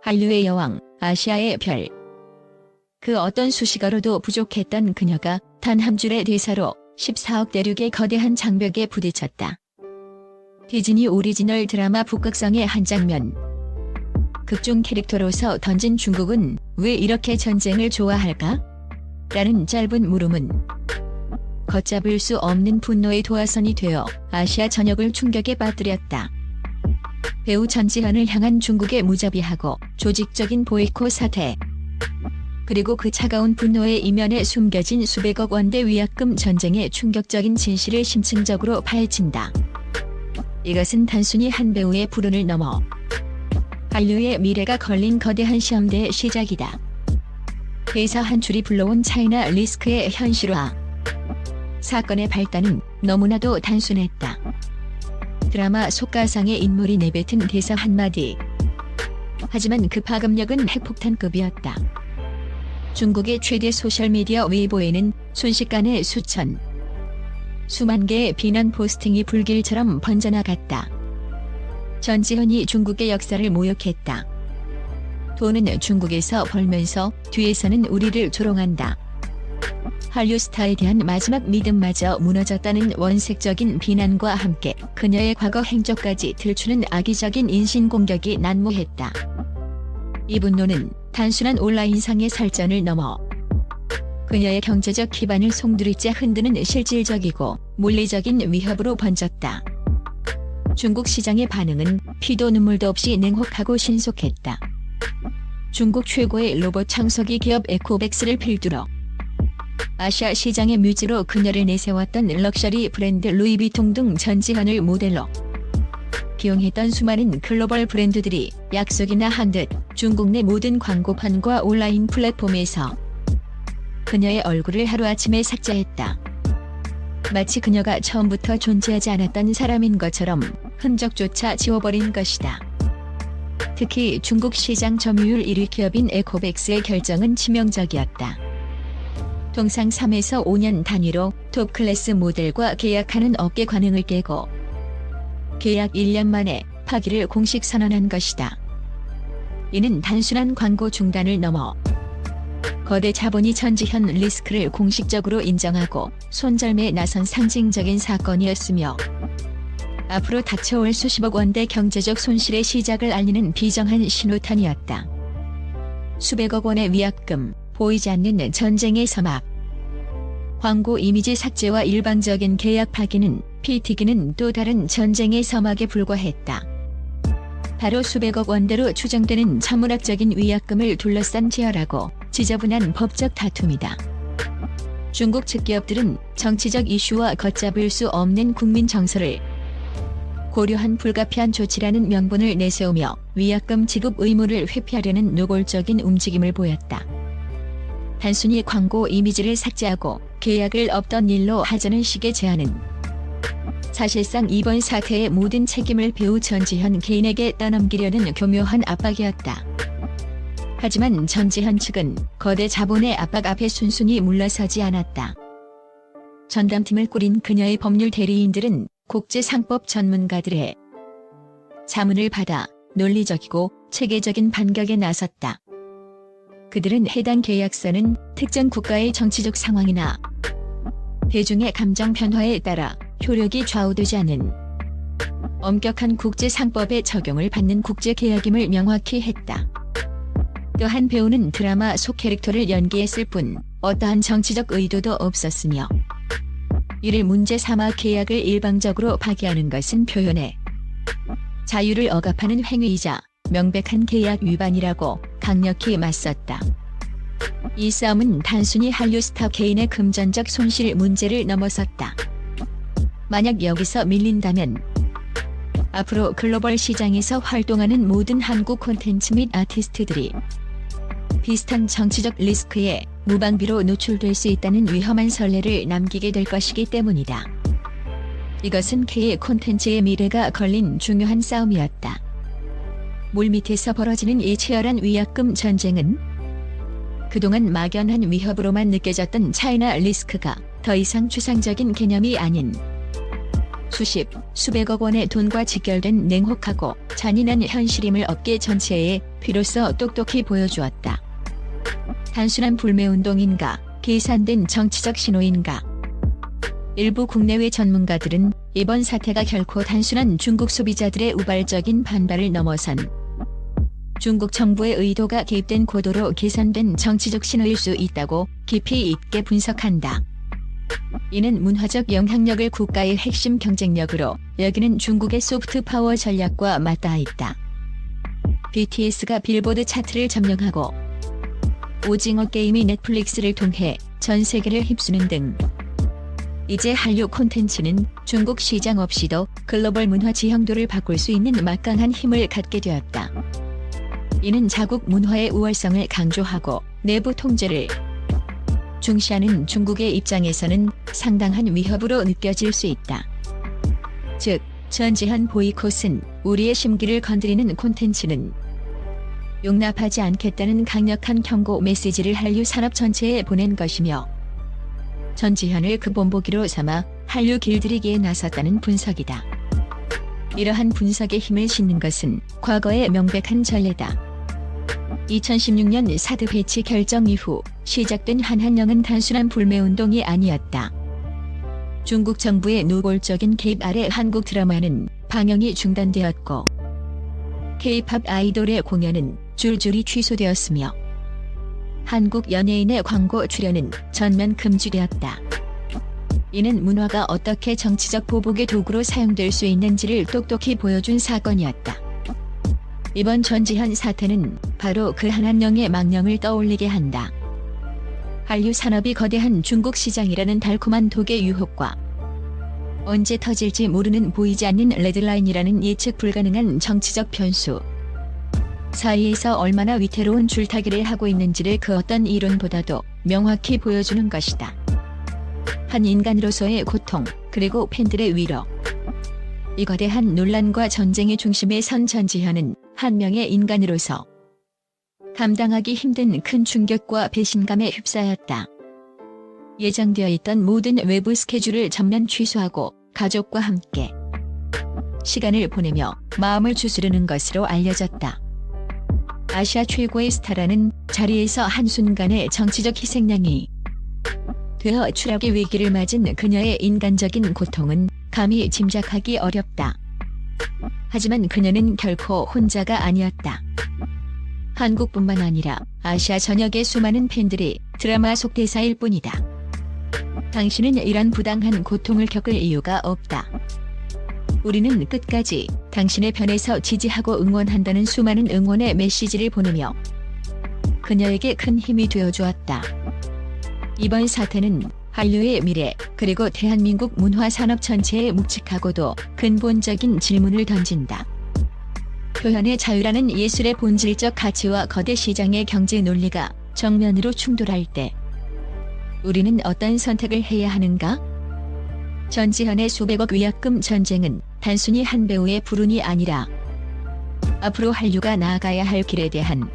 한류의 여왕, 아시아의 별. 그 어떤 수식어로도 부족했던 그녀가 단 한 줄의 대사로 14억 대륙의 거대한 장벽에 부딪혔다. 디즈니 오리지널 드라마 북극성의 한 장면. 극중 캐릭터로서 던진 중국은 왜 이렇게 전쟁을 좋아할까? 라는 짧은 물음은 걷잡을 수 없는 분노의 도화선이 되어 아시아 전역을 충격에 빠뜨렸다. 배우 전지현을 향한 중국의 무자비하고 조직적인 보이콧 사태. 그리고 그 차가운 분노의 이면에 숨겨진 수백억 원대 위약금 전쟁의 충격적인 진실을 심층적으로 파헤친다. 이것은 단순히 한 배우의 불운을 넘어 한류의 미래가 걸린 거대한 시험대의 시작이다. 대사 한 줄이 불러온 차이나 리스크의 현실화. 사건의 발단은 너무나도 단순했다. 드라마 속가상의 인물이 내뱉은 대사 한마디. 하지만 그 파급력은 핵폭탄급이었다. 중국의 최대 소셜미디어 웨이보에는 순식간에 수만 개의 비난 포스팅이 불길처럼 번져나갔다. 전지현이 중국의 역사를 모욕했다. 돈은 중국에서 벌면서 뒤에서는 우리를 조롱한다. 한류 스타에 대한 마지막 믿음마저 무너졌다는 원색적인 비난과 함께 그녀의 과거 행적까지 들추는 악의적인 인신공격이 난무했다. 이 분노는 단순한 온라인상의 설전을 넘어 그녀의 경제적 기반을 송두리째 흔드는 실질적이고 물리적인 위협으로 번졌다. 중국 시장의 반응은 피도 눈물도 없이 냉혹하고 신속했다. 중국 최고의 로봇 청소기 기업 에코백스를 필두로 아시아 시장의 뮤즈로 그녀를 내세웠던 럭셔리 브랜드 루이비통 등 전지현을 모델로 기용했던 수많은 글로벌 브랜드들이 약속이나 한 듯 중국 내 모든 광고판과 온라인 플랫폼에서 그녀의 얼굴을 하루아침에 삭제했다. 마치 그녀가 처음부터 존재하지 않았던 사람인 것처럼 흔적조차 지워버린 것이다. 특히 중국 시장 점유율 1위 기업인 에코백스의 결정은 치명적이었다. 통상 3에서 5년 단위로 톱 클래스 모델과 계약하는 업계 관행을 깨고 계약 1년 만에 파기를 공식 선언한 것이다. 이는 단순한 광고 중단을 넘어 거대 자본이 전지현 리스크를 공식적으로 인정하고 손절매에 나선 상징적인 사건이었으며 앞으로 닥쳐올 수십억 원대 경제적 손실의 시작을 알리는 비정한 신호탄이었다. 수백억 원의 위약금, 보이지 않는 전쟁의 서막. 광고 이미지 삭제와 일방적인 계약 파기는 피 튀기는 또 다른 전쟁의 서막에 불과했다. 바로 수백억 원대로 추정되는 천문학적인 위약금을 둘러싼 치열하고 지저분한 법적 다툼이다. 중국 측 기업들은 정치적 이슈와 걷잡을 수 없는 국민 정서를 고려한 불가피한 조치라는 명분을 내세우며 위약금 지급 의무를 회피하려는 노골적인 움직임을 보였다. 단순히 광고 이미지를 삭제하고 계약을 없던 일로 하자는 식의 제안은 사실상 이번 사태의 모든 책임을 배우 전지현 개인에게 떠넘기려는 교묘한 압박이었다. 하지만 전지현 측은 거대 자본의 압박 앞에 순순히 물러서지 않았다. 전담팀을 꾸린 그녀의 법률 대리인들은 국제상법 전문가들의 자문을 받아 논리적이고 체계적인 반격에 나섰다. 그들은 해당 계약서는 특정 국가의 정치적 상황이나 대중의 감정 변화에 따라 효력이 좌우되지 않는 엄격한 국제상법의 적용을 받는 국제계약임을 명확히 했다. 또한 배우는 드라마 속 캐릭터를 연기했을 뿐 어떠한 정치적 의도도 없었으며 이를 문제 삼아 계약을 일방적으로 파기하는 것은 표현의 자유를 억압하는 행위이자 명백한 계약 위반이라고 강력히 맞섰다. 이 싸움은 단순히 한류 스타 개인의 금전적 손실 문제를 넘어섰다. 만약 여기서 밀린다면 앞으로 글로벌 시장에서 활동하는 모든 한국 콘텐츠 및 아티스트들이 비슷한 정치적 리스크에 무방비로 노출될 수 있다는 위험한 선례를 남기게 될 것이기 때문이다. 이것은 K의 콘텐츠의 미래가 걸린 중요한 싸움이었다. 물밑에서 벌어지는 이 치열한 위약금 전쟁은 그동안 막연한 위협으로만 느껴졌던 차이나 리스크가 더 이상 추상적인 개념이 아닌 수십, 수백억 원의 돈과 직결된 냉혹하고 잔인한 현실임을 업계 전체에 비로소 똑똑히 보여주었다. 단순한 불매운동인가, 계산된 정치적 신호인가. 일부 국내외 전문가들은 이번 사태가 결코 단순한 중국 소비자들의 우발적인 반발을 넘어선 중국 정부의 의도가 개입된 고도로 계산된 정치적 신호일 수 있다고 깊이 있게 분석한다. 이는 문화적 영향력을 국가의 핵심 경쟁력으로 여기는 중국의 소프트 파워 전략과 맞닿아 있다. BTS가 빌보드 차트를 점령하고 오징어 게임이 넷플릭스를 통해 전 세계를 휩쓰는 등 이제 한류 콘텐츠는 중국 시장 없이도 글로벌 문화 지형도를 바꿀 수 있는 막강한 힘을 갖게 되었다. 이는 자국 문화의 우월성을 강조하고 내부 통제를 중시하는 중국의 입장에서는 상당한 위협으로 느껴질 수 있다. 즉, 전지현 보이콧은 우리의 심기를 건드리는 콘텐츠는 용납하지 않겠다는 강력한 경고 메시지를 한류 산업 전체에 보낸 것이며 전지현을 그 본보기로 삼아 한류 길들이기에 나섰다는 분석이다. 이러한 분석에 힘을 싣는 것은 과거의 명백한 전례다. 2016년 사드 배치 결정 이후 시작된 한한령은 단순한 불매운동이 아니었다. 중국 정부의 노골적인 개입 아래 한국 드라마는 방영이 중단되었고 K-팝 아이돌의 공연은 줄줄이 취소되었으며 한국 연예인의 광고 출연은 전면 금지되었다. 이는 문화가 어떻게 정치적 보복의 도구로 사용될 수 있는지를 똑똑히 보여준 사건이었다. 이번 전지현 사태는 바로 그 한한령의 망령을 떠올리게 한다. 한류 산업이 거대한 중국 시장이라는 달콤한 독의 유혹과 언제 터질지 모르는 보이지 않는 레드라인이라는 예측 불가능한 정치적 변수 사이에서 얼마나 위태로운 줄타기를 하고 있는지를 그 어떤 이론보다도 명확히 보여주는 것이다. 한 인간으로서의 고통, 그리고 팬들의 위로. 이 거대한 논란과 전쟁의 중심에 선 전지현은 한 명의 인간으로서 감당하기 힘든 큰 충격과 배신감에 휩싸였다. 예정되어 있던 모든 외부 스케줄을 전면 취소하고 가족과 함께 시간을 보내며 마음을 추스르는 것으로 알려졌다. 아시아 최고의 스타라는 자리에서 한순간의 정치적 희생양이 되어 추락의 위기를 맞은 그녀의 인간적인 고통은 감히 짐작하기 어렵다. 하지만 그녀는 결코 혼자가 아니었다. 한국뿐만 아니라 아시아 전역의 수많은 팬들이 드라마 속 대사일 뿐이다. 당신은 이런 부당한 고통을 겪을 이유가 없다. 우리는 끝까지 당신의 편에서 지지하고 응원한다는 수많은 응원의 메시지를 보내며 그녀에게 큰 힘이 되어주었다. 이번 사태는 한류의 미래 그리고 대한민국 문화산업 전체에 묵직하고도 근본적인 질문을 던진다. 표현의 자유라는 예술의 본질적 가치와 거대 시장의 경제 논리가 정면으로 충돌할 때 우리는 어떤 선택을 해야 하는가? 전지현의 수백억 위약금 전쟁은 단순히 한 배우의 불운이 아니라 앞으로 한류가 나아가야 할 길에 대한